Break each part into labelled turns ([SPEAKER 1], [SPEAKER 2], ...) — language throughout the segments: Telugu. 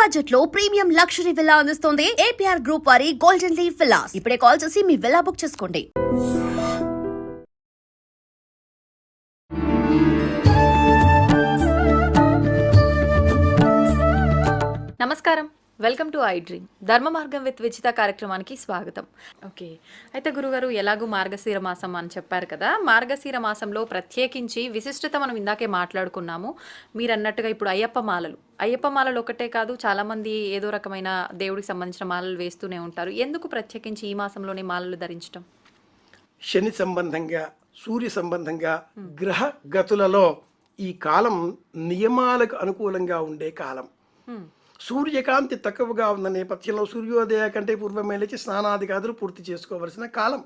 [SPEAKER 1] బడ్జెట్ లో ప్రీమియం లగ్జరీ విల్లా అందిస్తోంది ఏపీఆర్ గ్రూప్ వారి గోల్డెన్ లీఫ్ విల్లాస్. ఇప్పుడే కాల్ చేసి మీ విల్లా బుక్ చేసుకోండి.
[SPEAKER 2] నమస్కారం, వెల్కమ్ టు ఐ డ్రీమ్. ధర్మ మార్గం విత్ విజిత కార్యక్రమానికి స్వాగతం. ఓకే, అయితే గురుగారు ఎలాగూ మార్గశీర మాసం అని చెప్పారు కదా, మార్గశీర మాసంలో ప్రత్యేకించి విశిష్టత మనం ఇందాకే మాట్లాడుకున్నాము. మీరు అన్నట్టుగా ఇప్పుడు అయ్యప్ప మాలలు ఒకటే కాదు, చాలామంది ఏదో రకమైన దేవుడికి సంబంధించిన మాలలు వేస్తూనే ఉంటారు. ఎందుకు ప్రత్యేకించి ఈ మాసంలోనే మాలలు ధరించడం?
[SPEAKER 3] శని సంబంధంగా, సూర్య సంబంధంగా, గ్రహ గతులలో ఈ కాలం నియమాలకు అనుకూలంగా ఉండే కాలం. సూర్యకాంతి తక్కువగా ఉన్న నేపథ్యంలో సూర్యోదయ కంటే పూర్వమే లేచి స్నానాదికాదులు పూర్తి చేసుకోవలసిన కాలం.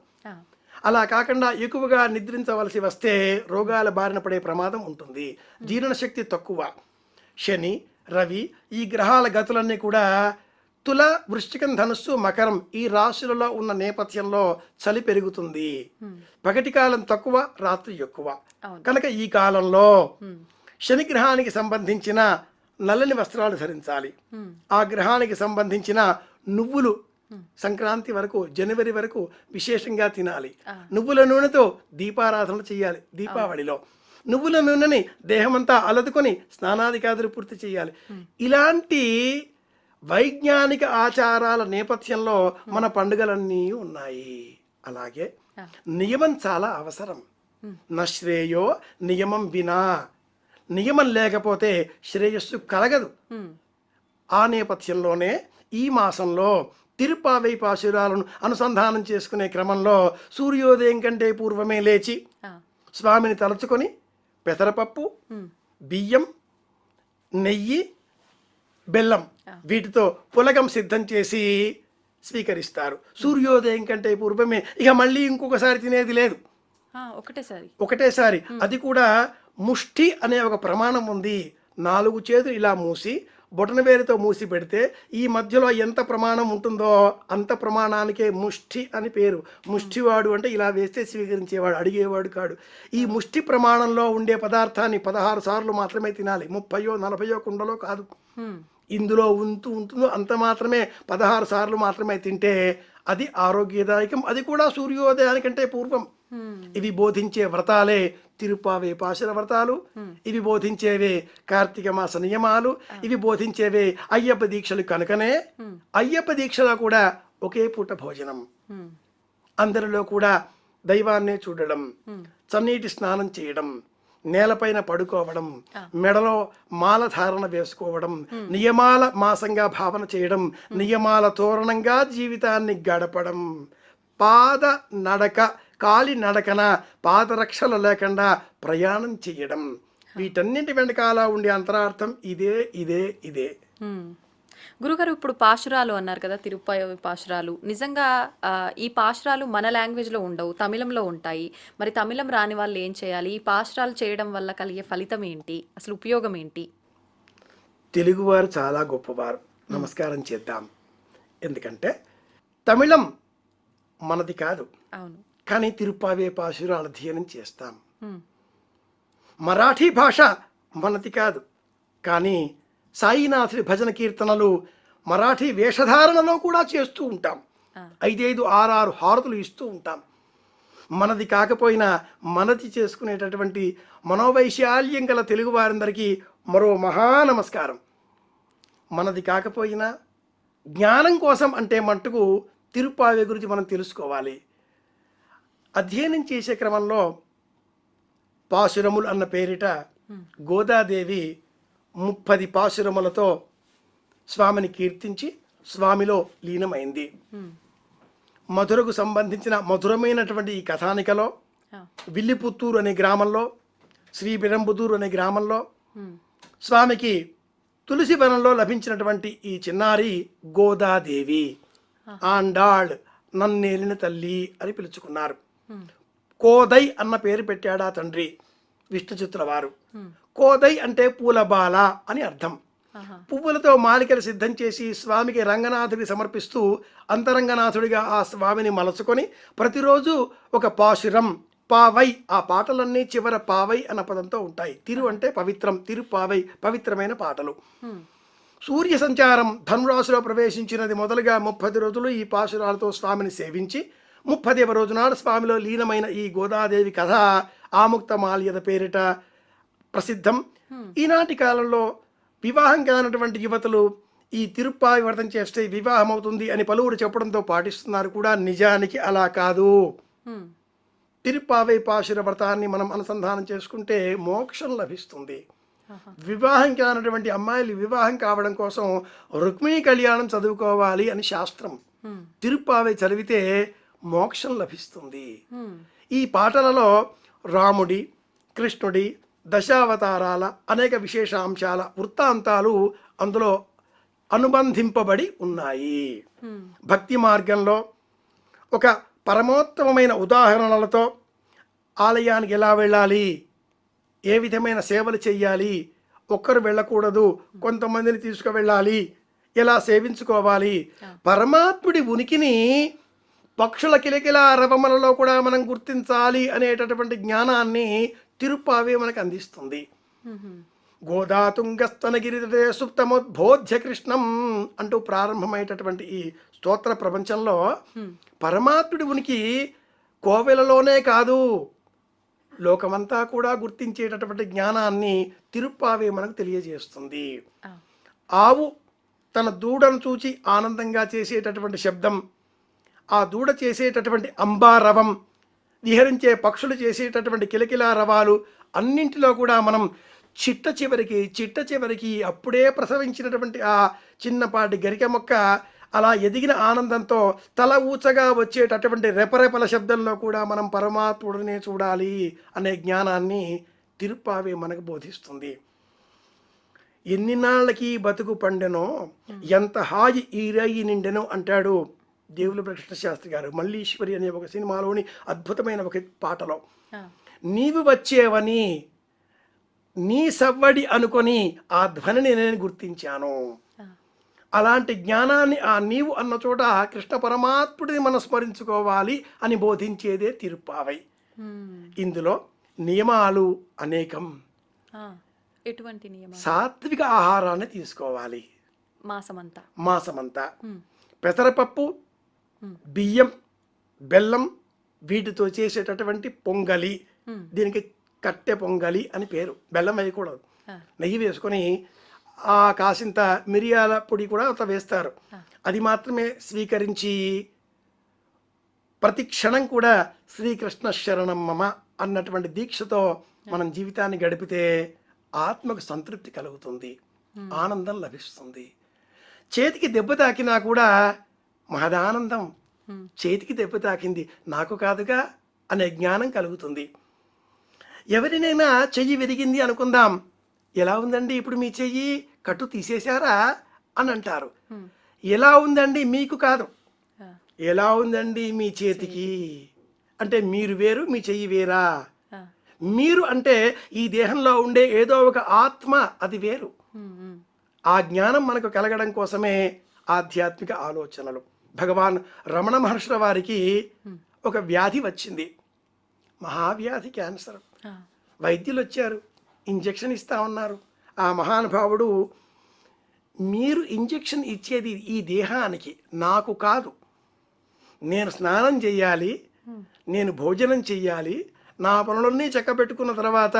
[SPEAKER 3] అలా కాకుండా ఎక్కువగా నిద్రించవలసి వస్తే రోగాల బారిన పడే ప్రమాదం ఉంటుంది. జీర్ణశక్తి తక్కువ. శని, రవి ఈ గ్రహాల గతులన్నీ కూడా తుల, వృశ్చికం, ధనుస్సు, మకరం ఈ రాశులలో ఉన్న నేపథ్యంలో చలి పెరుగుతుంది. పగటి కాలం తక్కువ, రాత్రి ఎక్కువ. కనుక ఈ కాలంలో శని గ్రహానికి సంబంధించిన నల్లని వస్త్రాలు ధరించాలి. ఆ గ్రహానికి సంబంధించిన నువ్వులు సంక్రాంతి వరకు, జనవరి వరకు విశేషంగా తినాలి. నువ్వుల నూనెతో దీపారాధన చేయాలి. దీపావళిలో నువ్వుల నూనెని దేహమంతా అలదుకొని స్నానాదికాదులు పూర్తి చేయాలి. ఇలాంటి వైజ్ఞానిక ఆచారాల నేపథ్యంలో మన పండుగలన్నీ ఉన్నాయి. అలాగే నియమం చాలా అవసరం. నశ్రేయో నియమం వినా, నియమం లేకపోతే శ్రేయస్సు కలగదు. ఆ నేపథ్యంలోనే ఈ మాసంలో తిరుప్పావై పాశురాలను అనుసంధానం చేసుకునే క్రమంలో సూర్యోదయం కంటే పూర్వమే లేచి స్వామిని తలుచుకొని పెసరపప్పు, బియ్యం, నెయ్యి, బెల్లం వీటితో పులగం సిద్ధం చేసి స్వీకరిస్తారు. సూర్యోదయం కంటే పూర్వమే. ఇక మళ్ళీ ఇంకొకసారి తినేది లేదు, ఒకటేసారి. అది కూడా ముష్టి అనే ఒక ప్రమాణం ఉంది. 4 చేతులు ఇలా మూసి బొటన వేలుతో మూసి పెడితే ఈ మధ్యలో ఎంత ప్రమాణం ఉంటుందో అంత ప్రమాణానికే ముష్టి అని పేరు. ముష్టివాడు అంటే ఇలా వేస్తే స్వీకరించేవాడు, అడిగేవాడు కాడు. ఈ ముష్టి ప్రమాణంలో ఉండే పదార్థాన్ని 16 సార్లు మాత్రమే తినాలి. 30 40 కుండలో కాదు. ఇందులో ఉంటుందో అంత మాత్రమే 16 సార్లు మాత్రమే తింటే అది ఆరోగ్యదాయకం. అది కూడా సూర్యోదయానికంటే పూర్వం. ఇవి బోధించే వ్రతాలే తిరుప్పావే పాశుర వ్రతాలు. ఇవి బోధించేవే కార్తీక మాస నియమాలు. ఇవి బోధించేవే అయ్యప్ప దీక్షలు. కనుకనే అయ్యప్ప దీక్షలో కూడా ఒకే పూట భోజనం, అందరిలో కూడా దైవాన్నే చూడడం, చన్నీటి స్నానం చేయడం, నేలపైన పడుకోవడం, మెడలో మాల ధారణ వేసుకోవడం, నియమాల మాసంగా భావన చేయడం, నియమాల తోరణంగా జీవితాన్ని గడపడం, పాద నడక, కాలి నడకన పాదరక్షలు లేకుండా ప్రయాణం చేయడం. వీటన్నింటి వెనకాల ఉండే అంతరార్థం ఇదే.
[SPEAKER 2] గురుగారు, ఇప్పుడు పాశురాలు అన్నారు కదా, తిరుప్పావై పాశురాలు. నిజంగా ఈ పాశురాలు మన లాంగ్వేజ్లో ఉండవు, తమిళంలో ఉంటాయి. మరి తమిళం రాని వాళ్ళు ఏం చేయాలి? ఈ పాశురాలు చేయడం వల్ల కలిగే ఫలితం ఏంటి, అసలు ఉపయోగం ఏంటి?
[SPEAKER 3] తెలుగువారు చాలా గొప్పవారు, నమస్కారం చేద్దాం. ఎందుకంటే తమిళం మనది కాదు. అవును. కానీ తిరుప్పావే పాశురాలు అధ్యయనం చేస్తాం. మరాఠీ భాష మనది కాదు. కానీ సాయినాథుడి భజన కీర్తనలు మరాఠీ వేషధారణలో కూడా చేస్తూ ఉంటాం. 5 6 హారతులు ఇస్తూ ఉంటాం. మనది కాకపోయినా మనది చేసుకునేటటువంటి మనోవైశాల్యం గల తెలుగు వారందరికీ మరో మహా నమస్కారం. మనది కాకపోయినా జ్ఞానం కోసం అంటే మట్టుకు తిరుప్పావే గురించి మనం తెలుసుకోవాలి. అధ్యయనం చేసే క్రమంలో పాశురములు అన్న పేరిట గోదాదేవి 30 పాశురములతో స్వామిని కీర్తించి స్వామిలో లీనమైంది. మధురకు సంబంధించిన మధురమైనటువంటి ఈ కథానికలో విల్లిపుత్తూరు అనే గ్రామంలో, శ్రీబిరంబుదూరు అనే గ్రామంలో స్వామికి తులసి వనంలో లభించినటువంటి ఈ చిన్నారి గోదాదేవి, ఆండాళ్, నన్నేలిన తల్లి అని పిలుచుకున్నారు. కోదై అన్న పేరు పెట్టాడా తండ్రి విష్ణుచిత్ర వారు. కోదై అంటే పూలబాల అని అర్థం. పువ్వులతో మాలికలు సిద్ధం చేసి స్వామికి రంగనాథుడికి సమర్పిస్తూ అంతరంగనాథుడిగా ఆ స్వామిని మలచుకొని ప్రతిరోజు ఒక పాశురం, పావై, ఆ పాటలన్నీ చివర పావై అన్న పదంతో ఉంటాయి. తిరు అంటే పవిత్రం, తిరుపావై పవిత్రమైన పాటలు. సూర్య సంచారం ధనురాశిలో ప్రవేశించినది మొదలుగా 30 రోజులు ఈ పాశురాలతో స్వామిని సేవించి 30వ రోజు నాడు స్వామిలో లీనమైన ఈ గోదాదేవి కథ ఆముక్తమాల్యద పేరిట ప్రసిద్ధం. ఈనాటి కాలంలో వివాహం కానటువంటి యువతులు ఈ తిరుప్పావి వ్రతం చేస్తే వివాహం అవుతుంది అని పలువురు చెప్పడంతో పాటిస్తున్నారు కూడా. నిజానికి అలా కాదు. తిరుప్పావై పాశుర వ్రతాన్ని మనం అనుసంధానం చేసుకుంటే మోక్షం లభిస్తుంది. వివాహం కానటువంటి అమ్మాయిలు వివాహం కావడం కోసం రుక్మిణీ కళ్యాణం చదువుకోవాలి అని శాస్త్రం. తిరుప్పావై చదివితే మోక్షం లభిస్తుంది. ఈ పాటలలో రాముడి, కృష్ణుడి, దశావతారాల అనేక విశేషాంశాల వృత్తాంతాలు అందులో అనుబంధింపబడి ఉన్నాయి. భక్తి మార్గంలో ఒక పరమోత్తమమైన ఉదాహరణలతో ఆలయానికి ఎలా వెళ్ళాలి, ఏ విధమైన సేవలు చెయ్యాలి, ఒక్కరు వెళ్ళకూడదు, కొంతమందిని తీసుకువెళ్ళాలి, ఎలా సేవించుకోవాలి, పరమాత్ముడి ఉనికిని పక్షుల కిలకిలా రవములలో కూడా మనం గుర్తించాలి అనేటటువంటి జ్ఞానాన్ని తిరుప్పావే మనకు అందిస్తుంది. గోదాతుంగస్తనగిరిదే సుప్తమోద్బోధ్య కృష్ణం అంటూ ప్రారంభమైనటువంటి ఈ స్తోత్ర ప్రపంచంలో పరమాత్ముడి ఉనికి కోవెలలోనే కాదు, లోకమంతా కూడా గుర్తించేటటువంటి జ్ఞానాన్ని తిరుప్పావే మనకు తెలియజేస్తుంది. ఆవు తన దూడను చూచి ఆనందంగా చేసేటటువంటి శబ్దం, ఆ దూడ చేసేటటువంటి అంబారవం, విహరించే పక్షులు చేసేటటువంటి కిలకిలా రవాలు అన్నింటిలో కూడా మనం చిట్ట చివరికి అప్పుడే ప్రసవించినటువంటి ఆ చిన్నపాటి గరిక మొక్క అలా ఎదిగిన ఆనందంతో తల ఊచగా వచ్చేటటువంటి రెపరెపల శబ్దంలో కూడా మనం పరమాత్ముడినే చూడాలి అనే జ్ఞానాన్ని తిరుప్పావే మనకు బోధిస్తుంది. ఎన్ని నాళ్ళకి బతుకు పండెనో, ఎంత హాయి ఈ రేయి నిండెనో అంటాడు దేవుల కృష్ణ శాస్త్రి గారు మల్లీశ్వరి అనే ఒక సినిమాలోని అద్భుతమైన ఒక పాటలో. నీవు వచ్చేవని నీ సవ్వడి అనుకొని ఆ ధ్వనిని నేను గుర్తించాను. అలాంటి జ్ఞానాన్ని ఆ నీవు అన్న చోట కృష్ణ పరమాత్ముడిని మనం స్మరించుకోవాలి అని బోధించేదే తిరుప్పావై. ఇందులో నియమాలు అనేకం.
[SPEAKER 2] ఎటువంటి నియమాలు?
[SPEAKER 3] సాత్విక ఆహారాన్ని తీసుకోవాలి మాసమంతా. పెసరపప్పు, బియ్యం, బెల్లం వీటితో చేసేటటువంటి పొంగలి, దీనికి కట్టె పొంగలి అని పేరు. బెల్లం వేయకూడదు, నెయ్యి వేసుకొని ఆ కాసింత మిరియాల పొడి కూడా అంత వేస్తారు. అది మాత్రమే స్వీకరించి ప్రతి క్షణం కూడా శ్రీకృష్ణ శరణం మమ అన్నటువంటి దీక్షతో మనం జీవితాన్ని గడిపితే ఆత్మకు సంతృప్తి కలుగుతుంది, ఆనందం లభిస్తుంది. చేతికి దెబ్బ తాకినా కూడా మహదానందం, చేతికి దెబ్బ తాకింది నాకు కాదుగా అనే జ్ఞానం కలుగుతుంది. ఎవరినైనా చెయ్యి విరిగింది అనుకుందాం, ఎలా ఉందండి ఇప్పుడు మీ చెయ్యి, కట్టు తీసేశారా అని అంటారు. ఎలా ఉందండి మీకు కాదు, ఎలా ఉందండి మీ చేతికి అంటే మీరు వేరు, మీ చెయ్యి వేరా. మీరు అంటే ఈ దేహంలో ఉండే ఏదో ఒక ఆత్మ, అది వేరు. ఆ జ్ఞానం మనకు కలగడం కోసమే ఆధ్యాత్మిక ఆలోచనలు. భగవాన్ రమణ మహర్షుల వారికి ఒక వ్యాధి వచ్చింది, మహావ్యాధి, క్యాన్సర్. వైద్యులు వచ్చారు, ఇంజెక్షన్ ఇస్తా ఉన్నారు. ఆ మహానుభావుడు, మీరు ఇంజెక్షన్ ఇచ్చేది ఈ దేహానికి, నాకు కాదు. నేను స్నానం చెయ్యాలి, నేను భోజనం చెయ్యాలి, నా పనులన్నీ చక్కబెట్టుకున్న తర్వాత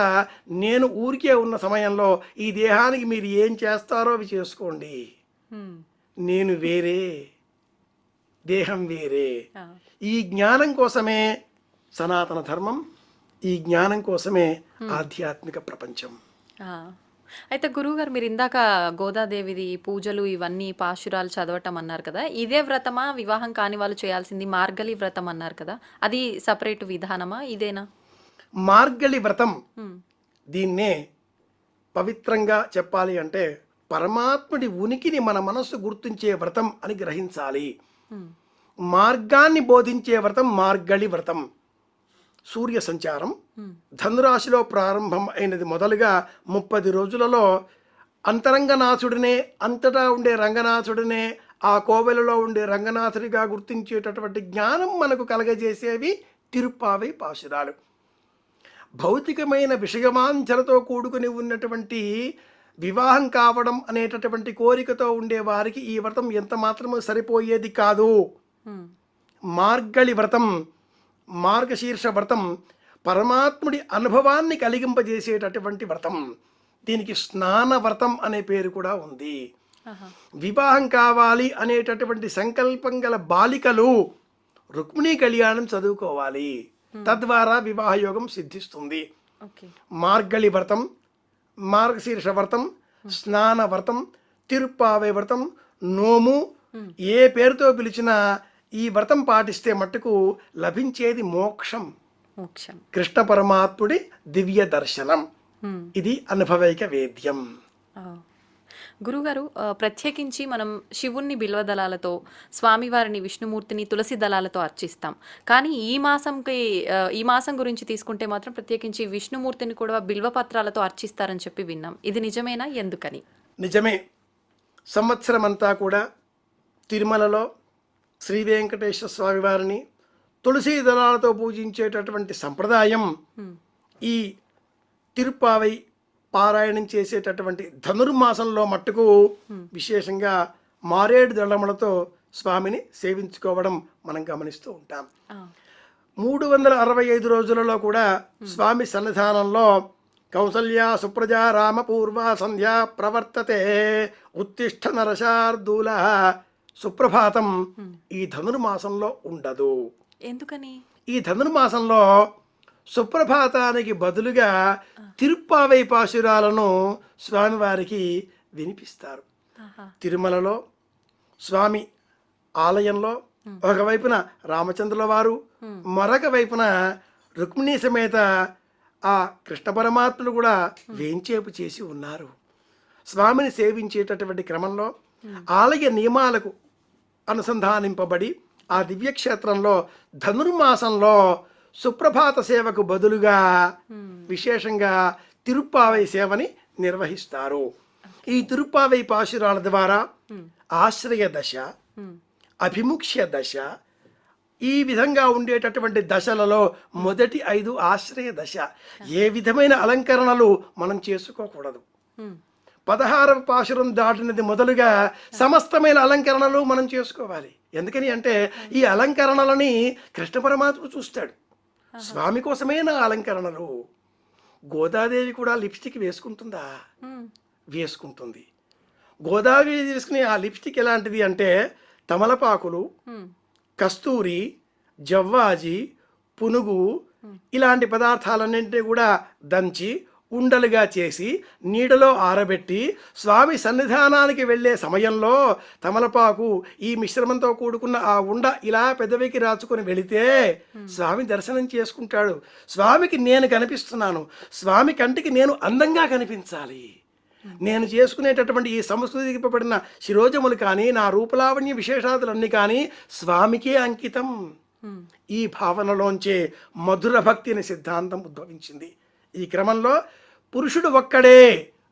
[SPEAKER 3] నేను ఊరికే ఉన్న సమయంలో ఈ దేహానికి మీరు ఏం చేస్తారో అవి చేసుకోండి. నేను వేరే, దేహం వేరే. ఈ జ్ఞానం కోసమే సనాతన ధర్మం, ఈ జ్ఞానం కోసమే ఆధ్యాత్మిక ప్రపంచం.
[SPEAKER 2] అయితే గురువుగారు, మీరు ఇందాక గోదాదేవిది పూజలు ఇవన్నీ పాశురాలు చదవటం అన్నారు కదా, ఇదే వ్రతమా వివాహం కాని వాళ్ళు చేయాల్సింది? మార్గలి వ్రతం అన్నారు కదా, అది సపరేట్ విధానమా, ఇదేనా?
[SPEAKER 3] మార్గళి వ్రతం, దీన్నే పవిత్రంగా చెప్పాలి అంటే పరమాత్ముడి ఉనికిని మన మనస్సు గుర్తించే వ్రతం అని గ్రహించాలి. మార్గాన్ని బోధించే వ్రతం మార్గళి వ్రతం. సూర్య సంచారం ధనురాశిలో ప్రారంభం అయినది మొదలుగా 30 రోజులలో అంతరంగనాథుడినే, అంతటా ఉండే రంగనాథుడినే, ఆ కోవెలలో ఉండే రంగనాథుడిగా గుర్తించేటటువంటి జ్ఞానం మనకు కలగజేసేవి తిరుప్పావై పాశురాలు. భౌతికమైన విషయమాంఛలతో కూడుకుని ఉన్నటువంటి వివాహం కావడం అనేటటువంటి కోరికతో ఉండే వారికి ఈ వ్రతం ఎంత మాత్రమూ సరిపోయేది కాదు. మార్గళి వ్రతం, మార్గశీర్ష వ్రతం పరమాత్ముడి అనుభవాన్ని కలిగింపజేసేటటువంటి వ్రతం. దీనికి స్నాన వ్రతం అనే పేరు కూడా ఉంది. వివాహం కావాలి అనేటటువంటి సంకల్పం గల బాలికలు రుక్మిణీ కళ్యాణం చదువుకోవాలి. తద్వారా వివాహ యోగం సిద్ధిస్తుంది. మార్గళి వ్రతం, మార్గశీర్ష వ్రతం, స్నాన వ్రతం, తిరుప్పావై వ్రతం, నోము, ఏ పేరుతో పిలిచినా ఈ వ్రతం పాటిస్తే మట్టుకు లభించేది మోక్షం, కృష్ణ పరమాత్ముడి దివ్య దర్శనం. ఇది అనుభవైక వేద్యం.
[SPEAKER 2] గురుగారు, ప్రత్యేకించి మనం శివుణ్ణి బిల్వదళాలతో, స్వామివారిని విష్ణుమూర్తిని తులసి దళాలతో అర్చిస్తాం. కానీ ఈ మాసం గురించి తీసుకుంటే మాత్రం ప్రత్యేకించి విష్ణుమూర్తిని కూడా బిల్వపత్రాలతో అర్చిస్తారని చెప్పి విన్నాం. ఇది నిజమేనా? ఎందుకని?
[SPEAKER 3] నిజమే. సంవత్సరం అంతా కూడా తిరుమలలో శ్రీ వెంకటేశ్వర స్వామి వారిని తులసి దళాలతో పూజించేటటువంటి సంప్రదాయం ఈ తిరుప్పావై పారాయణం చేసేటటువంటి ధనుర్మాసంలో మట్టుకు విశేషంగా మారేడు దళములతో స్వామిని సేవించుకోవడం మనం గమనిస్తూ ఉంటాం. 365 రోజులలో కూడా స్వామి సన్నిధానంలో కౌసల్య సుప్రజా రామపూర్వ సంధ్యా ప్రవర్తతే ఉత్తిష్ట నరశార్దూల సుప్రభాతం ఈ ధనుర్మాసంలో ఉండదు.
[SPEAKER 2] ఎందుకని?
[SPEAKER 3] ఈ ధనుర్మాసంలో సుప్రభాతానికి బదులుగా తిరుప్పావై పాశురాలను స్వామివారికి వినిపిస్తారు. తిరుమలలో స్వామి ఆలయంలో ఒకవైపున రామచంద్రుల వారు, మరొక వైపున రుక్మిణీ సమేత ఆ కృష్ణ పరమాత్ములు కూడా వేంచేపు చేసి ఉన్నారు. స్వామిని సేవించేటటువంటి క్రమంలో ఆలయ నియమాలకు అనుసంధానింపబడి ఆ దివ్యక్షేత్రంలో ధనుర్మాసంలో సుప్రభాత సేవకు బదులుగా విశేషంగా తిరుప్పావై సేవని నిర్వహిస్తారు. ఈ తిరుప్పావై పాశురాల ద్వారా ఆశ్రయ దశ, అభిముఖ్య దశ, ఈ విధంగా ఉండేటటువంటి దశలలో మొదటి 5 ఆశ్రయ దశ. ఏ విధమైన అలంకరణలు మనం చేసుకోకూడదు. 16వ పాశురం దాటినది మొదలుగా సమస్తమైన అలంకరణలు మనం చేసుకోవాలి. ఎందుకని అంటే ఈ అలంకరణలని కృష్ణ పరమాత్ముడు చూస్తాడు. స్వామి కోసమే నా అలంకరణలు. గోదాదేవి కూడా లిప్స్టిక్ వేసుకుంటుందా? వేసుకుంటుంది. గోదాదేవి వేసుకునే ఆ లిప్స్టిక్ ఎలాంటిది అంటే తమలపాకులు, కస్తూరి, జవ్వాజి, పునుగు ఇలాంటి పదార్థాలన్నింటినీ కూడా దంచి ఉండలుగా చేసి నీడలో ఆరబెట్టి స్వామి సన్నిధానానికి వెళ్ళే సమయంలో తమలపాకు ఈ మిశ్రమంతో కూడుకున్న ఆ ఉండ ఇలా పెదవికి రాచుకొని వెళితే స్వామి దర్శనం చేసుకుంటాడు. స్వామికి నేను కనిపిస్తున్నాను, స్వామి కంటికి నేను అందంగా కనిపించాలి, నేను చేసుకునేటటువంటి ఈ సంస్కృతిపబడిన శిరోజములు కానీ నా రూపలావణ్య విశేషాదులన్నీ కానీ స్వామికే అంకితం. ఈ భావనలోంచే మధుర భక్తి అనే సిద్ధాంతం ఉద్భవించింది. ఈ క్రమంలో పురుషుడు ఒక్కడే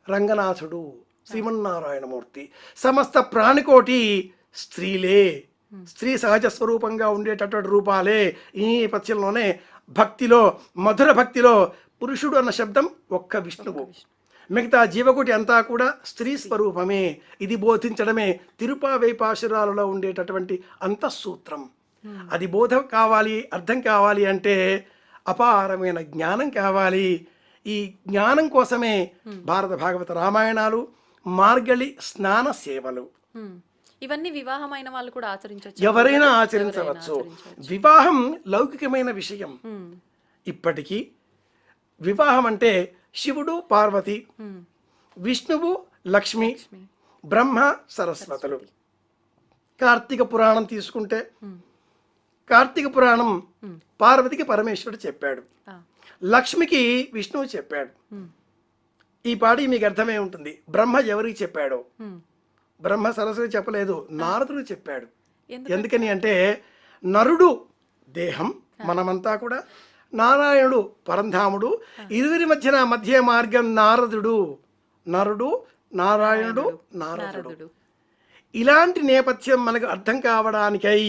[SPEAKER 3] రంగనాథుడు శ్రీమన్నారాయణమూర్తి, సమస్త ప్రాణికోటి స్త్రీలే, స్త్రీ సహజ స్వరూపంగా ఉండేటటువంటి రూపాలే. ఈ నేపథ్యంలోనే భక్తిలో, మధుర భక్తిలో పురుషుడు అన్న శబ్దం ఒక్క విష్ణువు, మిగతా జీవకోటి అంతా కూడా స్త్రీ స్వరూపమే. ఇది బోధించడమే తిరుప్పావై పాశురాలలో ఉండేటటువంటి అంతఃసూత్రం. అది బోధ కావాలి, అర్థం కావాలి అంటే అపారమైన జ్ఞానం కావాలి. ఈ జ్ఞానం కోసమే భారత భాగవత రామాయణాలు, మార్గళి స్నాన సేవలు.
[SPEAKER 2] ఇవన్నీ వివాహమైన వాళ్ళు కూడా ఆచరించవచ్చు,
[SPEAKER 3] ఎవరైనా ఆచరించవచ్చు. వివాహం లౌకికమైన విషయం. ఇప్పటికీ వివాహం అంటే శివుడు పార్వతి, విష్ణువు లక్ష్మి, బ్రహ్మ సరస్వతులు. కార్తీక పురాణం తీసుకుంటే కార్తీక పురాణం పార్వతికి పరమేశ్వరుడు చెప్పాడు, లక్ష్మికి విష్ణువు చెప్పాడు. ఈ పాటి మీకు అర్థమై ఉంటుంది. బ్రహ్మ ఎవరికి చెప్పాడో? బ్రహ్మ సరస్వతి చెప్పలేదు, నారదుడు చెప్పాడు. ఎందుకని అంటే నరుడు దేహం, మనమంతా కూడా నారాయణుడు పరంధాముడు, ఇరువురి మధ్య మార్గం నారదుడు. నరుడు, నారాయణుడు, నారదుడు. ఇలాంటి నేపథ్యం మనకు అర్థం కావడానికై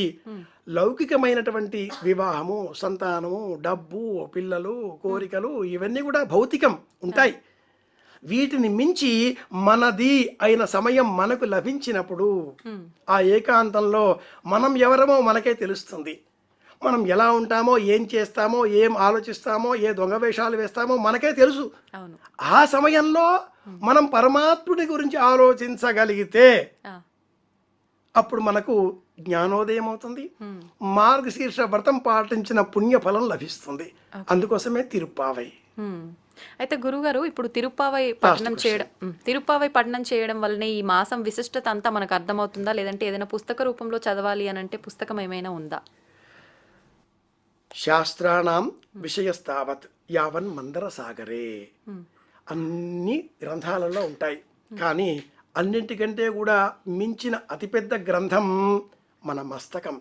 [SPEAKER 3] లౌకికమైనటువంటి వివాహము, సంతానము, డబ్బు, పిల్లలు, కోరికలు ఇవన్నీ కూడా భౌతికం ఉంటాయి. వీటిని మించి మనది అయిన సమయం మనకు లభించినప్పుడు ఆ ఏకాంతంలో మనం ఎవరమో మనకే తెలుస్తుంది. మనం ఎలా ఉంటామో, ఏం చేస్తామో, ఏం ఆలోచిస్తామో, ఏ దొంగ వేషాలు వేస్తామో మనకే తెలుసు.
[SPEAKER 2] అవును.
[SPEAKER 3] ఆ సమయంలో మనం పరమాత్ముడి గురించి ఆలోచించగలిగితే అప్పుడు మనకు జ్ఞానోదయం అవుతుంది, మార్గశీర్ష వ్రతం పాటించిన పుణ్యఫలం లభిస్తుంది. అందుకోసమే తిరుప్పావై.
[SPEAKER 2] అయితే గురుగారు, ఇప్పుడు తిరుప్పావై పఠనం చేయడం వల్లనే ఈ మాసం విశిష్టత అంతా మనకు అర్థమవుతుందా, లేదంటే ఏదైనా పుస్తక రూపంలో చదవాలి అని అంటే పుస్తకం ఏమైనా ఉందా?
[SPEAKER 3] శాస్త్రాణం విషయస్తావత్ యావన్ మందర సాగరే. అన్ని గ్రంథాలలో ఉంటాయి, కానీ అన్నింటికంటే కూడా మించిన అతిపెద్ద గ్రంథం మన మస్తకం.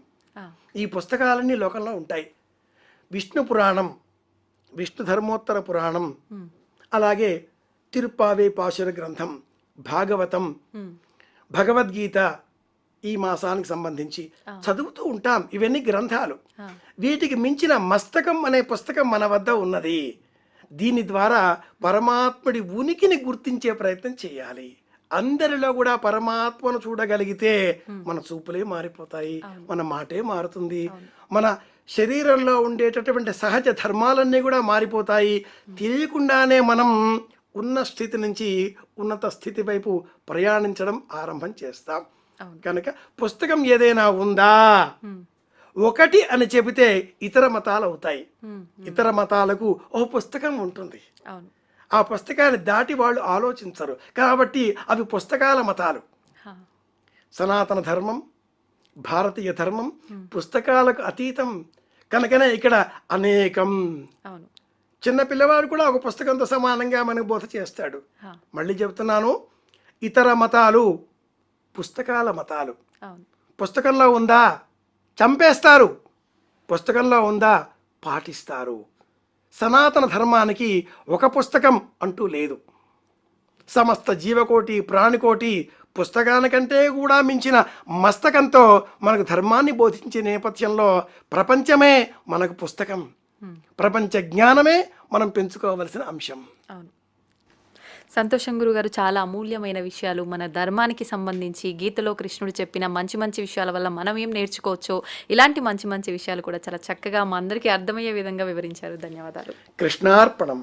[SPEAKER 3] ఈ పుస్తకాలన్నీ లోకంలో ఉంటాయి. విష్ణు పురాణం, విష్ణు ధర్మోత్తర పురాణం, అలాగే తిరుప్పావే పాశుర గ్రంథం, భాగవతం, భగవద్గీత ఈ మాసానికి సంబంధించి చదువుతూ ఉంటాం. ఇవన్నీ గ్రంథాలు. వీటికి మించిన మస్తకం అనే పుస్తకం మన వద్ద ఉన్నది. దీని ద్వారా పరమాత్ముడి ఉనికిని గుర్తించే ప్రయత్నం చేయాలి. అందరిలో కూడా పరమాత్మను చూడగలిగితే మన చూపులే మారిపోతాయి, మన మాటే మారుతుంది, మన శరీరంలో ఉండేటటువంటి సహజ ధర్మాలన్నీ కూడా మారిపోతాయి. తెలియకుండానే మనం ఉన్న స్థితి నుంచి ఉన్నత స్థితి వైపు ప్రయాణించడం ఆరంభం చేస్తాం. కనుక పుస్తకం ఏదైనా ఉందా, ఒకటి అని చెబితే ఇతర మతాలు అవుతాయి. ఇతర మతాలకు ఓ పుస్తకం ఉంటుంది, ఆ పుస్తకాన్ని దాటి వాళ్ళు ఆలోచించరు. కాబట్టి అవి పుస్తకాల మతాలు. సనాతన ధర్మం, భారతీయ ధర్మం పుస్తకాలకు అతీతం. కనుకనే ఇక్కడ అనేకం. చిన్న పిల్లవాడు కూడా ఒక పుస్తకంతో సమానంగా మనకు బోధ చేస్తాడు. మళ్ళీ చెబుతున్నాను, ఇతర మతాలు పుస్తకాల మతాలు. పుస్తకంలో ఉందా చంపేస్తారు, పుస్తకంలో ఉందా పాటిస్తారు. సనాతన ధర్మానికి ఒక పుస్తకం అంటూ లేదు. సమస్త జీవకోటి ప్రాణికోటి పుస్తకానికంటే కూడా మించిన మస్తకంతో మనకు ధర్మాన్ని బోధించే నేపథ్యంలో ప్రపంచమే మనకు పుస్తకం. ప్రపంచ జ్ఞానమే మనం పెంచుకోవలసిన అంశం.
[SPEAKER 2] అవును, సంతోషం గురుగారు. చాలా అమూల్యమైన విషయాలు మన ధర్మానికి సంబంధించి గీతలో కృష్ణుడు చెప్పిన మంచి మంచి విషయాల వల్ల మనం ఏం నేర్చుకోవచ్చో ఇలాంటి మంచి మంచి విషయాలు కూడా చాలా చక్కగా మా అందరికీ అర్థమయ్యే విధంగా వివరించారు. ధన్యవాదాలు.
[SPEAKER 3] కృష్ణార్పణం.